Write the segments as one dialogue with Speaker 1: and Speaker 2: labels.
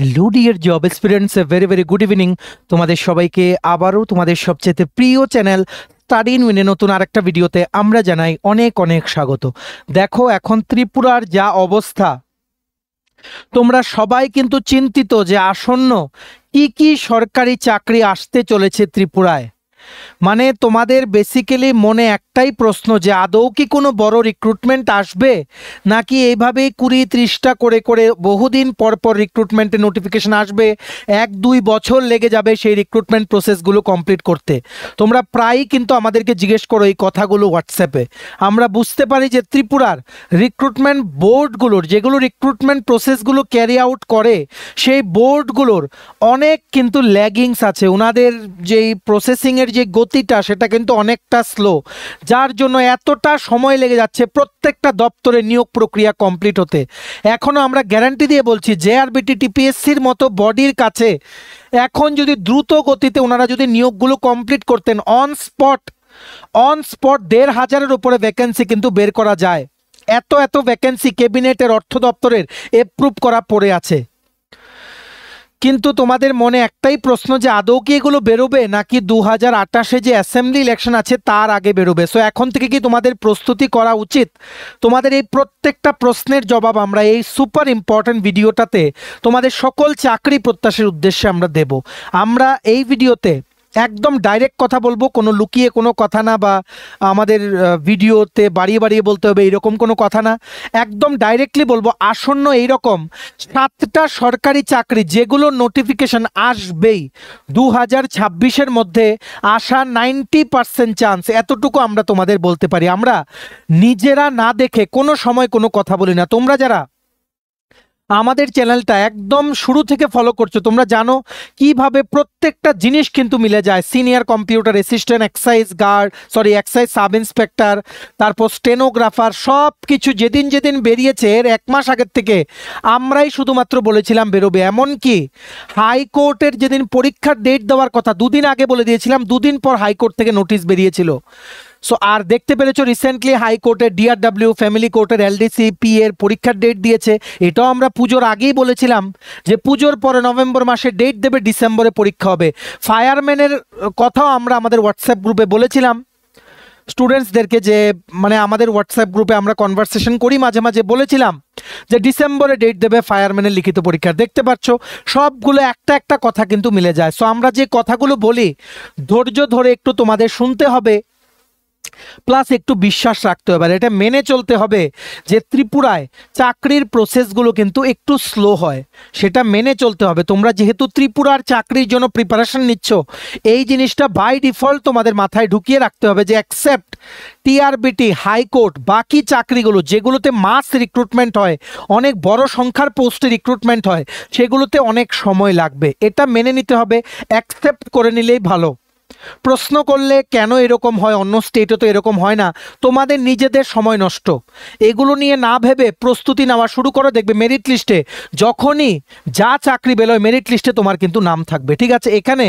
Speaker 1: Hello dear job experience, very very good evening তোমাদের সবাইকে আবারও তোমাদের সবচেয়ে প্রিয় চ্যানেল স্টাডি ইন উইনে নতুন আরেকটা ভিডিওতে আমরা জানাই অনেক অনেক স্বাগত। দেখো, এখন ত্রিপুরার যা অবস্থা, তোমরা সবাই কিন্তু চিন্তিত যে আসন্ন কি কি সরকারি চাকরি আসতে চলেছে ত্রিপুরায়। মানে তোমাদের বেসিক্যালি মনে একটাই প্রশ্ন যে আদৌ কি কোনো বড় রিক্রুটমেন্ট আসবে, নাকি এইভাবেই 20-30টা করে করে বহুদিন পর পর রিক্রুটমেন্টের নোটিফিকেশন আসবে, 1-2 বছর লেগে যাবে সেই রিক্রুটমেন্ট প্রসেসগুলো কমপ্লিট করতে। তোমরা প্রায়ই কিন্তু আমাদেরকে জিজ্ঞেস করো এই কথাগুলো হোয়াটসঅ্যাপে। আমরা বুঝতে পারি যে ত্রিপুরার রিক্রুটমেন্ট বোর্ডগুলোর, যেগুলো রিক্রুটমেন্ট প্রসেসগুলো ক্যারি আউট করে, সেই বোর্ডগুলোর অনেক কিন্তু ল্যাগিংস আছে। ওনাদের যেই প্রসেসিংয়ের যে গতিটা সেটা কিন্তু অনেকটা স্লো, যার জন্য এতটা সময় লেগে যাচ্ছে প্রত্যেকটা দপ্তরে নিয়োগ প্রক্রিয়া কমপ্লিট হতে। এখনও আমরা গ্যারান্টি দিয়ে বলছি জেআরবিটি টিপিএসসির মতো বডির কাছে এখন যদি দ্রুত গতিতে ওনারা যদি নিয়োগগুলো কমপ্লিট করতেন, অন স্পট 1,500-এর উপরে ভ্যাকেন্সি কিন্তু বের করা যায়। এত এত ভ্যাকেন্সি ক্যাবিনেটের, অর্থ দপ্তরের এপ্রুভ করা পড়ে আছে। কিন্তু তোমাদের মনে একটাই প্রশ্ন যে আদৌ কি এগুলো বেরোবে, নাকি 2028-এ যে অ্যাসেম্বলি ইলেকশন আছে তার আগে বেরোবে। সো এখন থেকে কি তোমাদের প্রস্তুতি করা উচিত? তোমাদের এই প্রত্যেকটা প্রশ্নের জবাব আমরা এই সুপার ইম্পর্ট্যান্ট ভিডিওটাতে তোমাদের সকল চাকরি প্রত্যাশীর উদ্দেশ্যে আমরা দেব। আমরা এই ভিডিওতে একদম ডাইরেক্ট কথা বলবো, কোনো লুকিয়ে কোনো কথা না, বা আমাদের ভিডিওতে বাড়িয়ে বাড়িয়ে বলতে হবে এরকম কোনো কথা না। একদম ডাইরেক্টলি বলবো, আসন্ন এইরকম 7টা সরকারি চাকরি যেগুলো নোটিফিকেশন আসবেই 2026-এর মধ্যে আসা 90% চান্স, এতটুকু আমরা তোমাদের বলতে পারি। আমরা নিজেরা না দেখে কোনো সময় কোনো কথা বলি না। তোমরা যারা আমাদের চ্যানেলটা একদম শুরু থেকে ফলো করছো, তোমরা জানো কিভাবে প্রত্যেকটা জিনিস কিন্তু মিলে যায়। Senior computer assistant, excise sub inspector, তারপর স্টেনোগ্রাফার, সব কিছু যেদিন যেদিন বেরিয়েছে এর 1 মাস আগের থেকে আমরাই শুধুমাত্র বলেছিলাম বেরোবে। এমনকি হাইকোর্টের যেদিন পরীক্ষার ডেট দেওয়ার কথা 2 দিন আগে বলে দিয়েছিলাম, 2 দিন পর হাইকোর্ট থেকে নোটিশ বেরিয়েছিল। সো আর দেখতে পেরেছো রিসেন্টলি হাইকোর্টের ডিআরডব্লিউ, ফ্যামিলি কোর্টের এলডিসিপি এর পরীক্ষার ডেট দিয়েছে। এটাও আমরা পুজোর আগেই বলেছিলাম যে পুজোর পরে নভেম্বর মাসে ডেট দেবে, ডিসেম্বরে পরীক্ষা হবে। ফায়ারম্যানের কথাও আমরা আমাদের হোয়াটসঅ্যাপ গ্রুপে বলেছিলাম স্টুডেন্টসদেরকে, যে মানে আমাদের হোয়াটসঅ্যাপ গ্রুপে আমরা কনভারসেশন করি মাঝে মাঝে, বলেছিলাম যে ডিসেম্বরে ডেট দেবে ফায়ারম্যানের লিখিত পরীক্ষার। দেখতে পাচ্ছ সবগুলো একটা একটা কথা কিন্তু মিলে যায়। সো আমরা যে কথাগুলো বলি ধৈর্য ধরে একটু তোমাদের শুনতে হবে, প্লাস একটু বিশ্বাস রাখতে হবে, আর এটা মেনে চলতে হবে যে ত্রিপুরায় চাকরির প্রসেসগুলো কিন্তু একটু স্লো হয়, সেটা মেনে চলতে হবে। তোমরা যেহেতু ত্রিপুরার চাকরির জন্য প্রিপারেশন নিচ্ছ, এই জিনিসটা বাই ডিফল্ট তোমাদের মাথায় ঢুকিয়ে রাখতে হবে যে অ্যাকসেপ্ট টিআরবিটি, হাইকোর্ট, বাকি চাকরিগুলো যেগুলোতে মাস রিক্রুটমেন্ট হয়, অনেক বড় সংখ্যার পোস্টে রিক্রুটমেন্ট হয়, সেগুলোতে অনেক সময় লাগবে। এটা মেনে নিতে হবে, অ্যাকসেপ্ট করে নিলেই ভালো। প্রশ্ন করলে কেন এরকম হয়, অন্য স্টেটে তো এরকম হয় না, তোমাদের নিজেদের সময় নষ্ট। এগুলো নিয়ে না ভেবে প্রস্তুতি নেওয়া শুরু করো, দেখবে মেরিট লিস্টে যখনই যা চাকরি বেরোয় মেরিট লিস্টে তোমার কিন্তু নাম থাকবে। ঠিক আছে, এখানে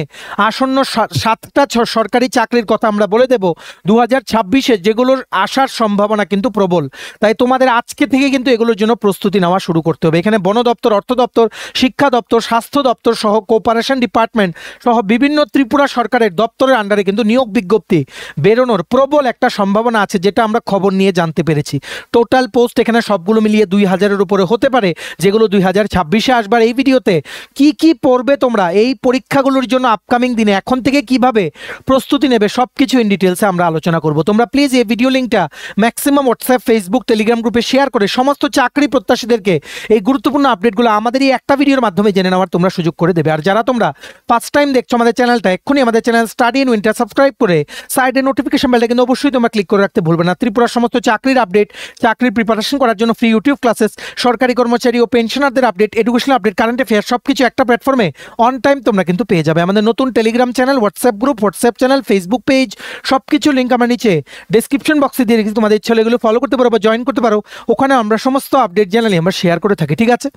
Speaker 1: আসন্ন 7টা সরকারি চাকরির কথা আমরা বলে দেব 2026-এ, যেগুলোর আসার সম্ভাবনা কিন্তু প্রবল। তাই তোমাদের আজকে থেকে কিন্তু এগুলোর জন্য প্রস্তুতি নেওয়া শুরু করতে হবে। এখানে বন দপ্তর, অর্থ দপ্তর, শিক্ষা দপ্তর, স্বাস্থ্য দপ্তর সহ কোঅপারেশন ডিপার্টমেন্ট সহ বিভিন্ন ত্রিপুরা সরকারের দপ্তরের আন্ডারে কিন্তু নিয়োগ বিজ্ঞপ্তি বেরোনোর প্রবল একটা সম্ভাবনা আছে, যেটা আমরা খবর নিয়ে জানতে পেরেছি। টোটাল পোস্ট এখানে সবগুলো মিলিয়ে 2000-এর উপরে হতে পারে, যেগুলো 2026-এ আসবার। এই ভিডিওতে কি কি পড়বে তোমরা এই পরীক্ষাগুলোর জন্য আপকামিং দিনে, এখন থেকে কিভাবে প্রস্তুতি নেবে, সবকিছু ইন ডিটেলসে আমরা আলোচনা করব। তোমরা প্লিজ এই ভিডিও লিঙ্কটা ম্যাক্সিমাম হোয়াটসঅ্যাপ, ফেসবুক, টেলিগ্রাম গ্রুপে শেয়ার করে সমস্ত চাকরি প্রত্যাশীদেরকে এই গুরুত্বপূর্ণ আপডেটগুলো আমাদের এই একটা ভিডিওর মাধ্যমে জেনে নেওয়ার তোমরা সুযোগ করে দেবে। আর যারা তোমরা ফার্স্ট টাইম দেখছো আমাদের চ্যানেলটা, এক্ষুনি আমাদের channel study in winter subscribe করে সাইডে নোটিফিকেশন বেলটা কিন্তু অবশ্যই তোমরা ক্লিক করে রাখতে ভুলবে না। ত্রিপুরার সমস্ত চাকরির আপডেট, চাকরির প্রিপারেশন করার জন্য ফ্রি ইউটিউব ক্লাসেস, সরকারি কর্মচারী ও পেনশনারদের update, educational update, current affair, সবকিছু একটা প্ল্যাটফর্মে অন টাইম তোমরা কিন্তু পেয়ে যাবে। আমাদের নতুন Telegram channel, WhatsApp group, WhatsApp channel, Facebook page, সবকিছু লিঙ্ক আমরা নিচে ডেসক্রিপশন বক্সে দিয়ে রেখেছি। তোমাদের ইচ্ছা হলে এগুলো ফলো করতে পারো বা জয়েন করতে পারো। ওখানে আমরা সমস্ত আপডেট জানালে আমরা শেয়ার করে থাকি। ঠিক আছে,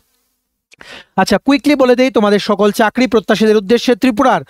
Speaker 1: আচ্ছা, কুইকলি বলে দেই তোমাদের সকল চাকরি প্রত্যাশীদের উদ্দেশ্যে ত্রিপুরার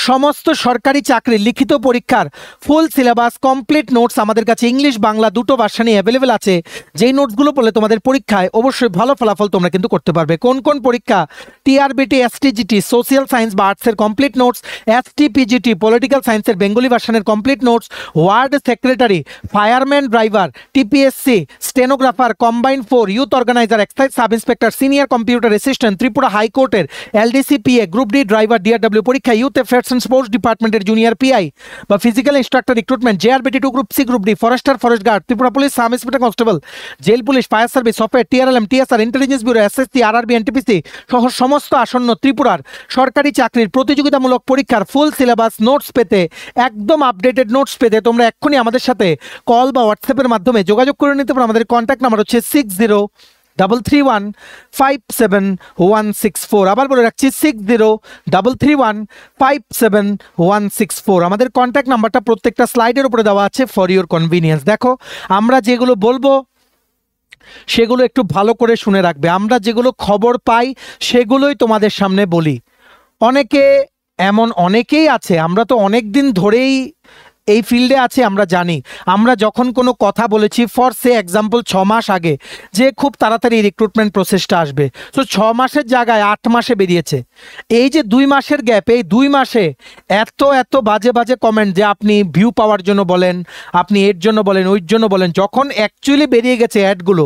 Speaker 1: সমস্ত সরকারি চাকরির লিখিত পরীক্ষার ফুল সিলেবাস কমপ্লিট নোটস আমাদের কাছে ইংলিশ বাংলা দুটো ভার্সানই অ্যাভেলেবেল আছে। যেই নোটসগুলো পড়লে তোমাদের পরীক্ষায় অবশ্যই ভালো ফলাফল তোমরা কিন্তু করতে পারবে। কোন কোন পরীক্ষা? টিআরবিটি, এসটিজিটি সোশ্যাল সায়েন্স বা আর্টসের কমপ্লিট নোটস, এসটিপিজিটি পলিটিক্যাল সায়েন্সের বেঙ্গলি ভার্সানের complete notes, ward secretary, fireman driver, TPSC stenographer, combined 4 youth organiser, excise sub inspector, senior computer assistant, Tripura হাইকোর্টের LDCPA, group D driver, DRW পরীক্ষা, ইউথ অ্যাফেয়ার্স অ্যান্ড স্পোর্টস ডিপার্টমেন্টের junior PI বা physical instructor recruitment, JRBT 2 group C, group D forester, forest guard, Tripura police sub inspector constable, jail police, fire service, software, TRLM, TSR, intelligence bureau, SSC, RRB, NTPC সহ সমস্ত আসন্ন ত্রিপুরার সরকারি চাকরির প্রতিযোগিতামূলক পরীক্ষার ফুল সিলেবাস নোটস পেতে, একদম আপডেটেড নোটস পেতে তোমরা এক্ষুনি আমাদের সাথে কল বা হোয়াটসঅ্যাপের মাধ্যমে যোগাযোগ করে নিতে পারো। আমাদের কন্ট্যাক্ট নাম্বার হচ্ছে 6033157164। আবার বলে রাখছি 6033157164। আমাদের কন্ট্যাক্ট নাম্বারটা প্রত্যেকটা স্লাইডের উপরে দেওয়া আছে ফর ইউর কনভিনিয়েন্স। দেখো, আমরা যেগুলো বলবো সেগুলো একটু ভালো করে শুনে রাখবে। আমরা যেগুলো খবর পাই সেগুলোই তোমাদের সামনে বলি। অনেকেই আছে, আমরা তো অনেক দিন ধরেই এই ফিল্ডে আছে, আমরা জানি। আমরা যখন কোনো কথা বলেছি ফর সে এক্সাম্পল 6 মাস আগে যে খুব তাড়াতাড়ি রিক্রুটমেন্ট প্রসেসটা আসবে, তো 6 মাসের জায়গায় 8 মাসে বেরিয়েছে। এই যে 2 মাসের গ্যাপ, এই 2 মাসে এত বাজে বাজে কমেন্ট যে আপনি ভিউ পাওয়ার জন্য বলেন, আপনি এর জন্য বলেন, ওইর জন্য বলেন, যখন অ্যাকচুয়ালি বেরিয়ে গেছে অ্যাডগুলো,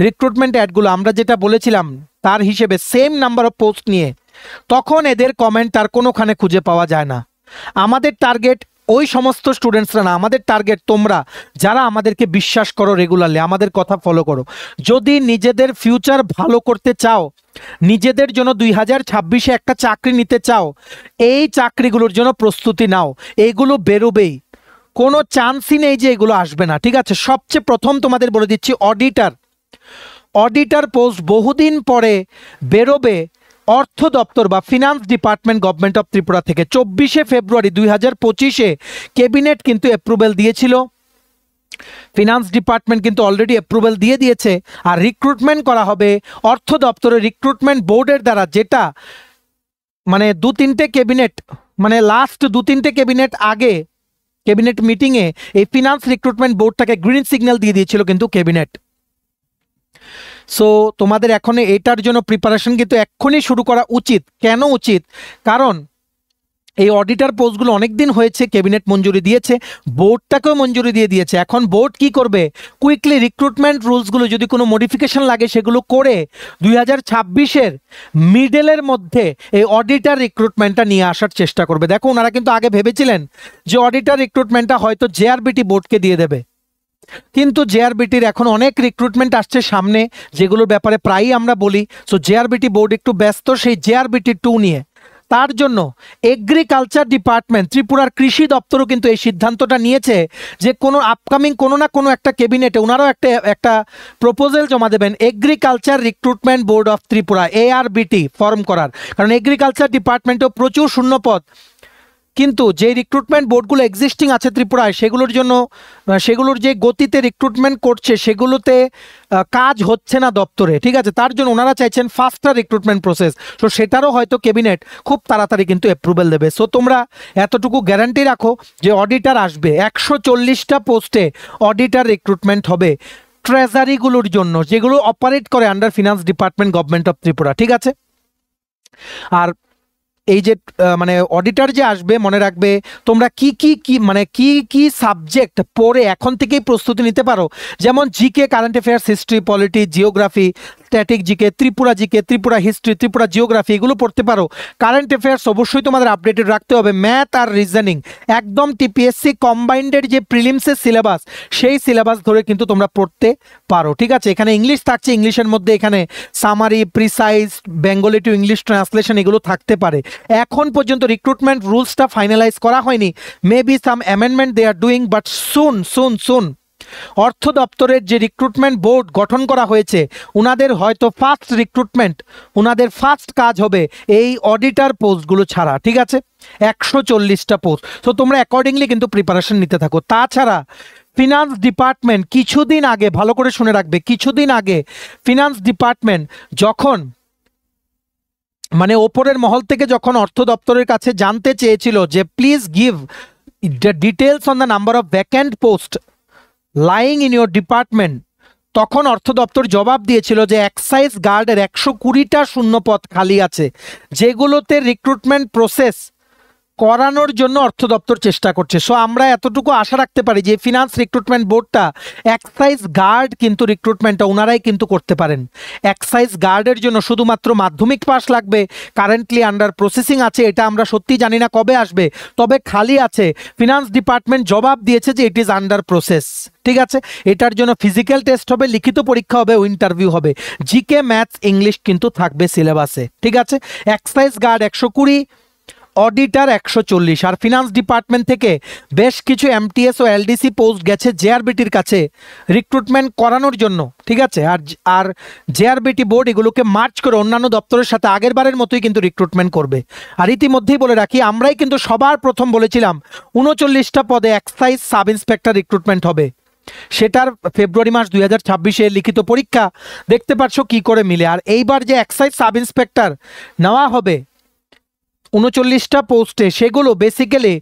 Speaker 1: রিক্রুটমেন্ট অ্যাডগুলো, আমরা যেটা বলেছিলাম তার হিসেবে সেম নাম্বার অফ পোস্ট নিয়ে, তখন এদের কমেন্ট আর কোনোখানে খুঁজে পাওয়া যায় না। আমাদের টার্গেট ওই সমস্ত স্টুডেন্টসরা না, আমাদের টার্গেট তোমরা যারা আমাদেরকে বিশ্বাস করো, রেগুলারলি আমাদের কথা ফলো করো। যদি নিজেদের ফিউচার ভালো করতে চাও, নিজেদের জন্য 2026-এ একটা চাকরি নিতে চাও, এই চাকরিগুলোর জন্য প্রস্তুতি নাও। এইগুলো বেরোবেই, কোনো চান্সই নেই যে এগুলো আসবে না, ঠিক আছে? সবচেয়ে প্রথম তোমাদের বলে দিচ্ছি, অডিটার পোস্ট বহুদিন পরে বেরোবে অর্থ দপ্তর বা finance department government of Tripura থেকে। 24শে ফেব্রুয়ারি 2025-এ ক্যাবিনেট কিন্তু অ্যাপ্রুভেল দিয়েছিল, ফিনান্স ডিপার্টমেন্ট কিন্তু অলরেডি অ্যাপ্রুভেল দিয়ে দিয়েছে। আর রিক্রুটমেন্ট করা হবে অর্থ দপ্তরের রিক্রুটমেন্ট বোর্ডের দ্বারা, যেটা মানে 2-3টে ক্যাবিনেট, মানে লাস্ট 2-3টে ক্যাবিনেট আগে ক্যাবিনেট মিটিংয়ে এই ফিনান্স রিক্রুটমেন্ট বোর্ডটাকে গ্রিন সিগন্যাল দিয়ে দিয়েছিল কিন্তু ক্যাবিনেট। সো তোমাদের এখন এটার জন্য প্রিপারেশন কিন্তু এক্ষুনি শুরু করা উচিত। কেন উচিত? কারণ এই অডিটার পোস্টগুলো অনেক দিন হয়েছে, ক্যাবিনেট মঞ্জুরি দিয়েছে, বোর্ডটাকেও মঞ্জুরি দিয়ে দিয়েছে। এখন বোর্ড কি করবে? কুইকলি রিক্রুটমেন্ট রুলসগুলো যদি কোনো মডিফিকেশন লাগে সেগুলো করে 2026-এর মিডলের মধ্যে এই অডিটার রিক্রুটমেন্টটা নিয়ে আসার চেষ্টা করবে। দেখো, ওনারা কিন্তু আগে ভেবেছিলেন যে অডিটার রিক্রুটমেন্টটা হয়তো জেআরবিটি বোর্ডকে দিয়ে দেবে, কিন্তু জেআরবিটির এখন অনেক রিক্রুটমেন্ট আসছে সামনে, যেগুলোর ব্যাপারে প্রায়ই আমরা বলি। সো জেআরবিটি বোর্ড একটু ব্যস্ত সেই জেআরবিটি 2 নিয়ে। তার জন্য এগ্রিকালচার ডিপার্টমেন্ট, ত্রিপুরার কৃষি দপ্তরও কিন্তু এই সিদ্ধান্তটা নিয়েছে যে কোনো আপকামিং কোনো না কোনো একটা ক্যাবিনেটে ওনারাও একটা প্রপোজাল জমা দেবেন agriculture recruitment board of Tripura, ARBT form করার। কারণ এগ্রিকালচার ডিপার্টমেন্টেও প্রচুর শূন্যপদ, কিন্তু যে রিক্রুটমেন্ট বোর্ডগুলো এক্সিস্টিং আছে ত্রিপুরায়, সেগুলোর যে গতিতে রিক্রুটমেন্ট করছে সেগুলোতে কাজ হচ্ছে না দপ্তরে, ঠিক আছে? তার জন্য ওনারা চাইছেন ফাস্টার রিক্রুটমেন্ট প্রসেস। সো সেটারও হয়তো ক্যাবিনেট খুব তাড়াতাড়ি কিন্তু অ্যাপ্রুভেল দেবে। সো তোমরা এতটুকু গ্যারান্টি রাখো যে অডিটার আসবে, 140টা পোস্টে অডিটার রিক্রুটমেন্ট হবে ট্রেজারিগুলোর জন্য, যেগুলো অপারেট করে under finance department government of Tripura, ঠিক আছে? আর এই যে মানে অডিটার যে আসবে, মনে রাখবে তোমরা কি সাবজেক্ট পড়ে এখন থেকেই প্রস্তুতি নিতে পারো। যেমন GK, current affairs, history, polity, geography, static GK, Tripura history, Tripura geography, এগুলো পড়তে পারো। কারেন্ট অ্যাফেয়ার্স অবশ্যই তোমাদের আপডেটেড রাখতে হবে। ম্যাথ আর রিজনিং একদম টিপিএসসি কম্বাইন্ডের যে প্রিলিমসের সিলেবাস, সেই সিলেবাস ধরে কিন্তু তোমরা পড়তে পারো, ঠিক আছে? এখানে ইংলিশ থাকছে, ইংলিশের মধ্যে এখানে summary, precise, Bengali to English translation এগুলো থাকতে পারে। এখন পর্যন্ত রিক্রুটমেন্ট রুলসটা ফাইনালাইজ করা হয়নি, maybe some amendment they are doing, but soon অর্থ দপ্তরের যে রিক্রুটমেন্ট বোর্ড গঠন করা হয়েছে, ওনাদের হয়তো ফার্স্ট রিক্রুটমেন্ট, ওনাদের ফার্স্ট কাজ হবে এই অডিটার পোস্টগুলো ছাড়া, ঠিক আছে? 140টা পোস্ট। তো তোমরা অ্যাকর্ডিংলি কিন্তু প্রিপারেশন নিতে থাকো। তাছাড়া ফিনান্স ডিপার্টমেন্ট কিছুদিন আগে, ভালো করে শুনে রাখবে, কিছুদিন আগে ফিনান্স ডিপার্টমেন্ট যখন মানে ওপরের মহল থেকে যখন অর্থ দপ্তরের কাছে জানতে চেয়েছিল যে please give the details on the number of vacant post lying in your department, তখন অর্থ দপ্তর জবাব দিয়েছিল যে এক্সাইজ গার্ডের 120টা শূন্য পদ খালি আছে, যেগুলোতে রিক্রুটমেন্ট প্রসেস করানোর জন্য অর্থ দপ্তর চেষ্টা করছে। সো আমরা এতটুকু আশা রাখতে পারি যে ফিনান্স রিক্রুটমেন্ট বোর্ডটা এক্সাইজ গার্ড কিন্তু রিক্রুটমেন্টটা ওনারাই কিন্তু করতে পারেন। এক্সাইজ গার্ডের জন্য শুধুমাত্র মাধ্যমিক পাস লাগবে, কারেন্টলি আন্ডার প্রসেসিং আছে, এটা আমরা সত্যি জানি না কবে আসবে, তবে খালি আছে। ফিনান্স ডিপার্টমেন্ট জবাব দিয়েছে যে ইট ইজ আন্ডার প্রসেস। ঠিক আছে, এটার জন্য ফিজিক্যাল টেস্ট হবে, লিখিত পরীক্ষা হবে, ইন্টারভিউ হবে, জিকে ম্যাথস ইংলিশ কিন্তু থাকবে সিলেবাসে। ঠিক আছে, এক্সাইজ গার্ড 120, অডিটার 140। আর ফিনান্স ডিপার্টমেন্ট থেকে বেশ কিছু এমটিএস ও এলডিসি পোস্ট গেছে জেআরবিটির কাছে রিক্রুটমেন্ট করানোর জন্য। ঠিক আছে, আর জেআরবিটি বোর্ড এগুলোকে মার্চ করে অন্যান্য দপ্তরের সাথে আগের বারের মতোই কিন্তু রিক্রুটমেন্ট করবে। আর ইতিমধ্যেই বলে রাখি, আমরাই কিন্তু সবার প্রথম বলেছিলাম 39টা পদে এক্সাইজ সাব ইন্সপেক্টর রিক্রুটমেন্ট হবে। সেটার ফেব্রুয়ারি মাস 2026-এ লিখিত পরীক্ষা, দেখতে পাচ্ছ কি করে মিলে। আর এইবার যে এক্সাইজ সাব ইন্সপেক্টর নেওয়া হবে 39টা পোস্টে, সেগুলো বেসিক্যালি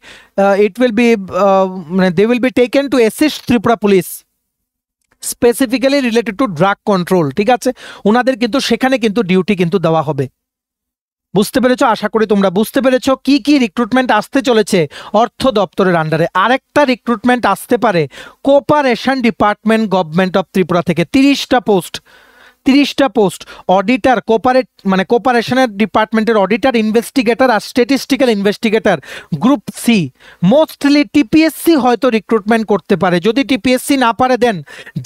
Speaker 1: ইট উইল বি মানে they will be taken to assist Tripura police specifically related to drug control. ঠিক আছে, ওনাদের কিন্তু সেখানে কিন্তু ডিউটি কিন্তু দেওয়া হবে। বুঝতে পেরেছো? আশা করি তোমরা বুঝতে পেরেছো কি কি রিক্রুটমেন্ট আসতে চলেছে অর্থ দপ্তরের আন্ডারে। আরেকটা রিক্রুটমেন্ট আসতে পারে cooperation department government of Tripura থেকে, 30টা পোস্ট অডিটার, কোপারেশনের ডিপার্টমেন্টের অডিটার, ইনভেস্টিগেটর আর statistical investigator group C. Mostly TPSC হয়তো রিক্রুটমেন্ট করতে পারে, যদি টিপিএসসি না পারে দেন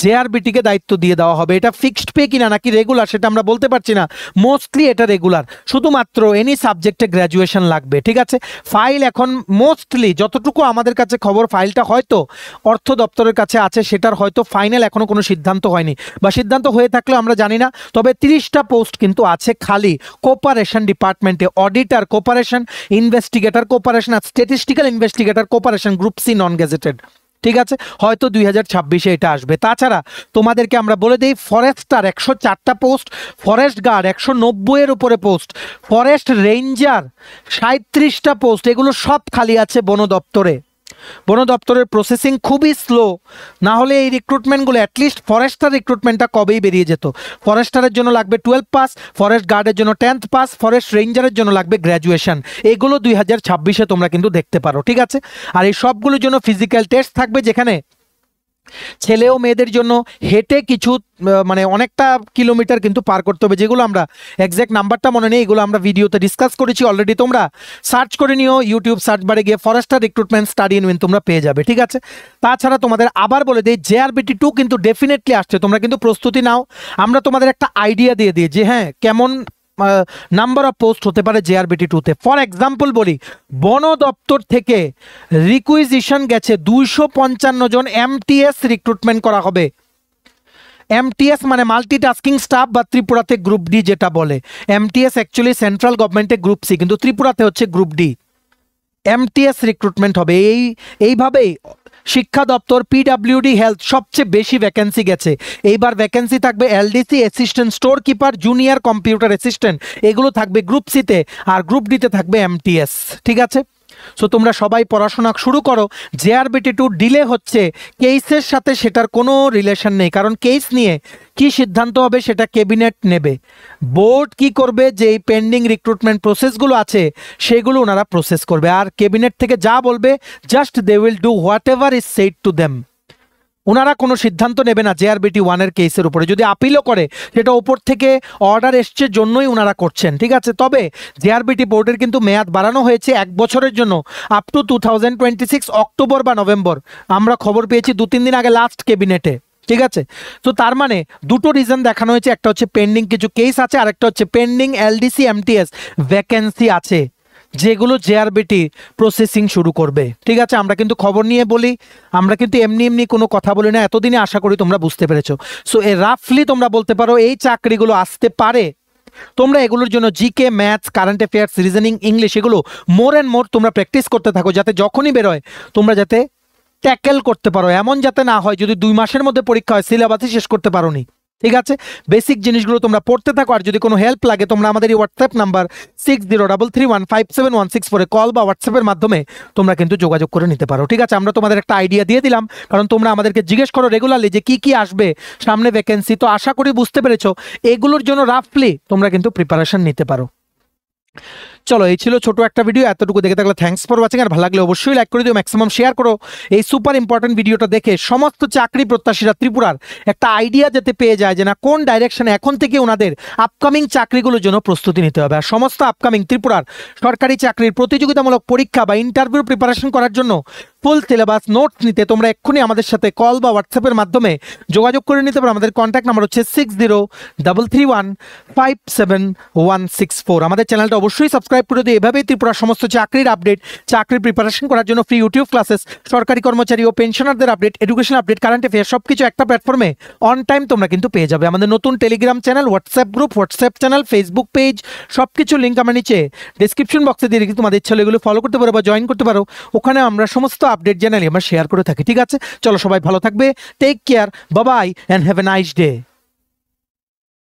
Speaker 1: জেআরবিটিকে দায়িত্ব দিয়ে দেওয়া হবে। এটা ফিক্সড পে কিনা নাকি রেগুলার সেটা আমরা বলতে পারছি না, মোস্টলি এটা রেগুলার, শুধুমাত্র এনি সাবজেক্টে গ্র্যাজুয়েশন লাগবে। ঠিক আছে, ফাইল এখন মোস্টলি যতটুকু আমাদের কাছে খবর, ফাইলটা হয়তো অর্থ দপ্তরের কাছে আছে, সেটার হয়তো ফাইনাল এখনো কোনো সিদ্ধান্ত হয়নি, বা সিদ্ধান্ত হয়ে থাকলে আমরা জানি না। তবে 30টা পোস্ট কিন্তু আছে খালি কোপারেশন ডিপার্টমেন্টে, অডিটার কোপারেশন, ইনভেস্টিগেটর কোপারেশন আর statistical investigator cooperation group C non gazetted. ঠিক আছে, হয়তো 2026-এ এটা আসবে। তাছাড়া তোমাদেরকে আমরা বলে দিই, ফরেস্টার 104টা পোস্ট, ফরেস্ট গার্ড 190-এর উপরে পোস্ট, ফরেস্ট রেঞ্জার 37টা পোস্ট, এগুলো সব খালি আছে বন দপ্তরে। বন দপ্তরের প্রসেসিং খুবই স্লো, না হলে এই রিক্রুটমেন্টগুলো অ্যাটলিস্ট ফরেস্টার রিক্রুটমেন্টটা কবেই বেরিয়ে যেত। ফরেস্টারের জন্য লাগবে 12 পাস, ফরেস্ট গার্ডের জন্য 10th পাস, ফরেস্ট রেঞ্জারের জন্য লাগবে গ্র্যাজুয়েশন। এগুলো 2026-এ তোমরা কিন্তু দেখতে পারো। ঠিক আছে, আর এই সবগুলোর জন্য ফিজিক্যাল টেস্ট থাকবে, যেখানে ছেলে ও মেয়েদের জন্য হেঁটে কিছু মানে অনেকটা কিলোমিটার কিন্তু পার করতে হবে, যেগুলো আমরা এক্স্যাক্ট নাম্বারটা মনে নেই, এগুলো আমরা ভিডিওতে ডিসকাস করেছি অলরেডি। তোমরা সার্চ করে নিও, ইউটিউব সার্চ বারে গিয়ে Forster recruitment study in win তোমরা পেয়ে যাবে। ঠিক আছে, তাছাড়া তোমাদের আবার বলে দিই, জেআরবিটি 2 কিন্তু ডেফিনেটলি আসছে, তোমরা কিন্তু প্রস্তুতি নাও। আমরা তোমাদের একটা আইডিয়া দিয়ে দিই যে হ্যাঁ কেমন নাম্বার অফ পোস্ট হতে পারে জেআরবিটি 2-তে। ফর এক্সাম্পল বলি, বন দপ্তর থেকে রিকুইজিশন গেছে 255 জন এমটিএস রিক্রুটমেন্ট করা হবে। এমটিএস মানে মাল্টিটাস্কিং স্টাফ, বা ত্রিপুরাতে গ্রুপ ডি যেটা বলে। এমটিএস অ্যাকচুয়ালি সেন্ট্রাল গভর্নমেন্টে গ্রুপ সি, কিন্তু ত্রিপুরাতে হচ্ছে গ্রুপ ডি। এমটিএস রিক্রুটমেন্ট হবে। এইভাবেই শিক্ষা দপ্তর, পিডাব্লিউডি, হেলথ সবচেয়ে বেশি ভ্যাকেন্সি গেছে। এইবার ভ্যাকেন্সি থাকবে LDC, assistant store keeper, junior computer assistant, এগুলো থাকবে গ্রুপ সিতে, আর গ্রুপ ডিতে থাকবে এমটিএস। ঠিক আছে, সো তোমরা সবাই পড়াশোনা শুরু করো। জেআরবিটি 2 ডিলে হচ্ছে কেসের সাথে, সেটার কোনো রিলেশন নেই, কারণ কেস নিয়ে কি সিদ্ধান্ত হবে সেটা ক্যাবিনেট নেবে। বোর্ড কি করবে, যে এই পেন্ডিং রিক্রুটমেন্ট প্রসেসগুলো আছে সেগুলো ওনারা প্রসেস করবে, আর ক্যাবিনেট থেকে যা বলবে just they will do whatever is said to them. ওনারা কোনো সিদ্ধান্ত নেবে না জেআরবিটি 1-এর কেসের উপরে। যদি আপিলও করে, সেটা ওপর থেকে অর্ডার এসছে জন্যই ওনারা করছেন। ঠিক আছে, তবে জেআরবিটি বোর্ডের কিন্তু মেয়াদ বাড়ানো হয়েছে 1 বছরের জন্য, আপ টু 2026 অক্টোবর বা নভেম্বর। আমরা খবর পেয়েছি 2-3 দিন আগে লাস্ট ক্যাবিনেটে। ঠিক আছে, তো তার মানে দুটো রিজন দেখানো হয়েছে, একটা হচ্ছে পেন্ডিং কিছু কেস আছে, আর একটা হচ্ছে পেন্ডিং এলডিসি এমটিএস ভ্যাকেন্সি আছে, যেগুলো জেআরবিটি প্রসেসিং শুরু করবে। ঠিক আছে, আমরা কিন্তু খবর নিয়ে বলি, আমরা কিন্তু এমনি এমনি কোনো কথা বলি না। এতদিনে আশা করি তোমরা বুঝতে পেরেছো। সো রাফলি তোমরা বলতে পারো এই চাকরিগুলো আসতে পারে। তোমরা এগুলোর জন্য GK, maths, current affairs, reasoning, English এগুলো মোর অ্যান্ড মোর তোমরা প্র্যাকটিস করতে থাকো, যাতে যখনই বেরোয় তোমরা যাতে ট্যাকেল করতে পারো। এমন যাতে না হয় যদি 2 মাসের মধ্যে পরীক্ষা হয় সিলেবাসই শেষ করতে পারোনি। ঠিক আছে, বেসিক জিনিসগুলো তোমরা পড়তে থাকো। আর যদি কোনো হেল্প লাগে তোমরা আমাদের এই হোয়াটসঅ্যাপ নাম্বার 6033157164 কল বা হোয়াটসঅ্যাপের মাধ্যমে তোমরা কিন্তু যোগাযোগ করে নিতে পারো। ঠিক আছে, আমরা তোমাদের একটা আইডিয়া দিয়ে দিলাম, কারণ তোমরা আমাদেরকে জিজ্ঞেস করো রেগুলারলি যে কি কি আসবে সামনে ভ্যাকেন্সি। তো আশা করি বুঝতে পেরেছো, এগুলোর জন্য রাফলি তোমরা কিন্তু প্রিপারেশন নিতে পারো। চলো, এই ছিল ছোট একটা ভিডিও। এতটুকু দেখে থাকলে থ্যাঙ্কস ফর ওয়াচিং। আর ভালো লাগলে অবশ্যই লাইক করে দিও, ম্যাক্সিমাম শেয়ার করো। এই সুপার ইম্পর্টেন্ট ভিডিওটা দেখে সমস্ত চাকরি প্রত্যাশীরা ত্রিপুরার একটা আইডিয়া যাতে পেয়ে যায় যে না কোন ডাইরেকশনে এখন থেকে ওনাদের আপকামিং চাকরিগুলোর জন্য প্রস্তুতি নিতে হবে। আর সমস্ত আপকামিং ত্রিপুরার সরকারি চাকরির প্রতিযোগিতামূলক পরীক্ষা বা ইন্টারভিউ প্রিপারেশন করার জন্য ফুল সিলেবাস নোটস নিতে তোমরা এক্ষুনি আমাদের সাথে কল বা হোয়াটসঅ্যাপের মাধ্যমে যোগাযোগ করে নিতে পারো। আমাদের কন্ট্যাক্ট নাম্বার হচ্ছে 6033157164। আমাদের চ্যানেলটা অবশ্যই সাবস্ক্রাইব করে দিও। এভাবেই ত্রিপুরার সমস্ত চাকরির আপডেট, চাকরির প্রিপারেশন করার জন্য ফ্রি ইউটিউব ক্লাসেস, সরকারি কর্মচারী ও পেনশনারদের update, education update, current affair সবকিছু একটা প্ল্যাটফর্মে অন টাইম তোমরা কিন্তু পেয়ে যাবে। আমাদের নতুন Telegram channel, WhatsApp group, WhatsApp channel, Facebook page সবকিছু লিঙ্ক আমরা নিচে ডিসক্রিপশন বক্সে দিয়ে রেখে তোমাদের ইচ্ছা হলে এগুলো ফলো করতে পারো বা জয়েন করতে পারো। ওখানে আমরা সমস্ত আপডেট জেনারেলি আমরা শেয়ার করে থাকি। ঠিক আছে, চলো সবাই ভালো থাকবে, take care, bye bye and have a nice day.